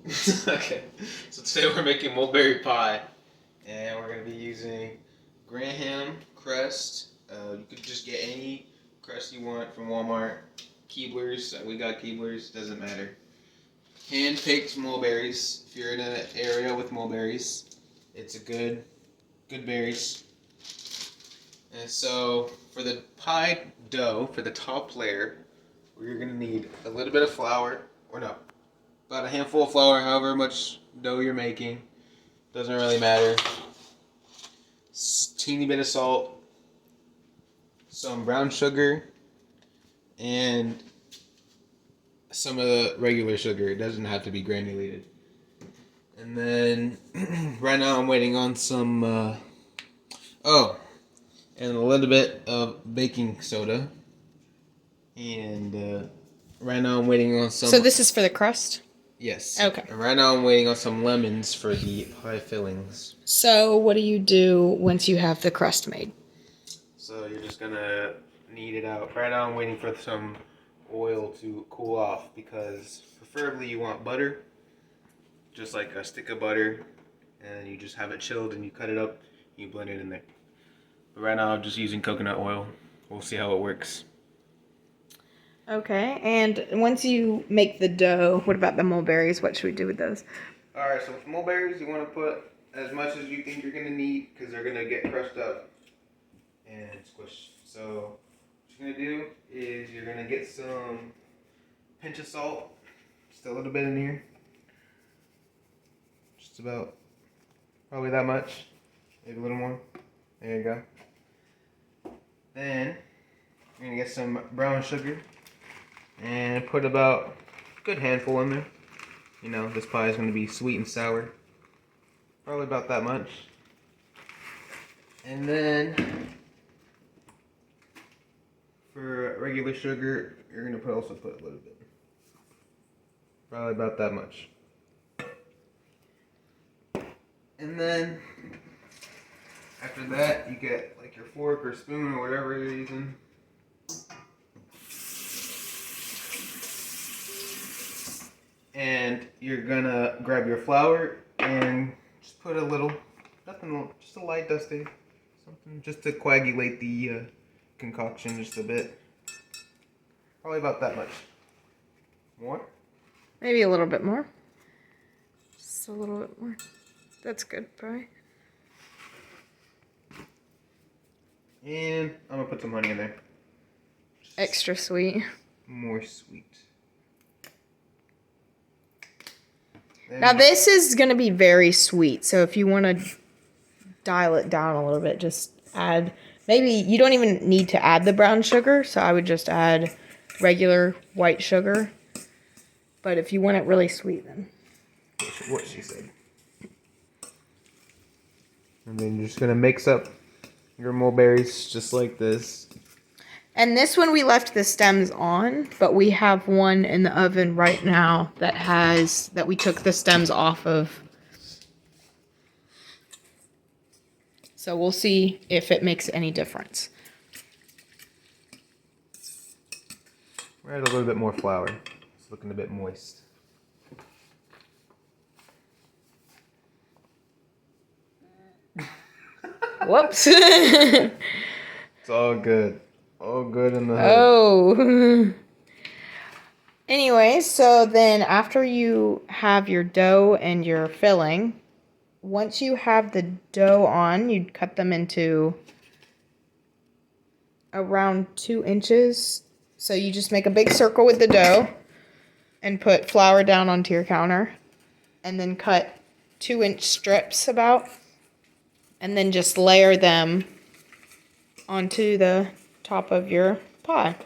Okay, so today we're making mulberry pie, and we're gonna be using Graham crust. You could just get any crust you want from Walmart. Keebler's, we got Keebler's, doesn't matter. Hand-picked mulberries. If you're in an area with mulberries, it's a good berries. And so for the pie dough, for the top layer, we're gonna need a little bit of flour, or no, about a handful of flour, however much dough you're making. Doesn't really matter. Teeny bit of salt, some brown sugar, and some of the regular sugar. It doesn't have to be granulated. And then right now I'm waiting on some, and a little bit of baking soda. And right now I'm waiting on some. So this is for the crust? Yes. Okay. And right now I'm waiting on some lemons for the pie fillings. So what do you do once you have the crust made? So you're just gonna knead it out. Right now I'm waiting for some oil to cool off because preferably you want butter, just like a stick of butter, and you just have it chilled and you cut it up, you blend it in there. But right now I'm just using coconut oil. We'll see how it works. Okay, and once you make the dough, what about the mulberries? What should we do with those? Alright, so with mulberries you want to put as much as you think you're gonna need because they're gonna get crushed up and squished. So what you're gonna do is you're gonna get some pinch of salt, just a little bit in here, just about probably that much, maybe a little more. There you go. Then you're gonna get some brown sugar and put about a good handful in there. You know, this pie is gonna be sweet and sour, probably about that much. And then for regular sugar, you're gonna also put a little bit. Probably about that much. And then after that, you get like your fork or spoon or whatever you're using. And you're gonna grab your flour and just put a little, nothing, just a light dusting, something just to coagulate the concoction just a bit. Probably about that much. More? Maybe a little bit more. Just a little bit more. That's good, probably. And I'm gonna put some honey in there. Extra sweet. More sweet. Then Now this is going to be very sweet, so if you want to dial it down a little bit, just add, maybe you don't even need to add the brown sugar, so I would just add regular white sugar. But if you want it really sweet, then. what she said. And then you're just gonna mix up your mulberries just like this. And this one we left the stems on, but we have one in the oven right now that we took the stems off of. So we'll see if it makes any difference. We're add a little bit more flour. It's looking a bit moist. Whoops. It's all good. All good in the hood. Oh. Anyway, so then after you have your dough and your filling, once you have the dough on, you'd cut them into around 2 inches. So you just make a big circle with the dough and put flour down onto your counter and then cut 2-inch strips about, and then just layer them onto the top of your pie.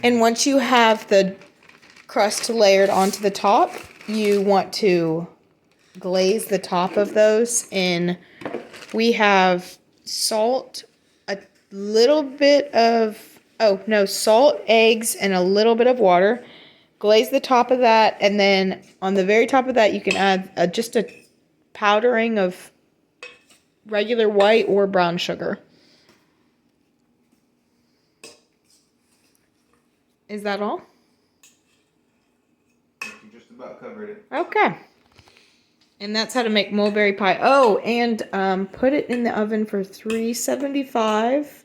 And once you have the crust layered onto the top, you want to glaze the top of those in. We have salt, a little bit of, salt, eggs, and a little bit of water. Glaze the top of that, and then on the very top of that, you can add just a powdering of regular white or brown sugar. Is that all? about covered it. Okay. And that's how to make mulberry pie. Oh, and put it in the oven for 375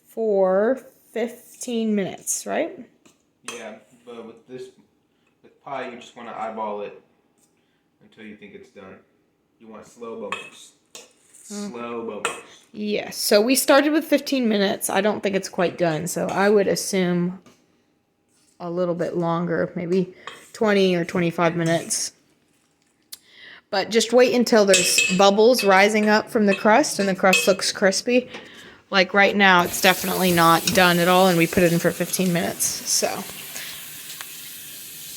for 15 minutes, right? Yeah, but with pie, you just want to eyeball it until you think it's done. You want slow bubbles. Slow bubbles. Yes. So we started with 15 minutes. I don't think it's quite done, so I would assume a little bit longer, maybe 20 or 25 minutes. But just wait until there's bubbles rising up from the crust and the crust looks crispy. Like right now, it's definitely not done at all, and we put it in for 15 minutes. So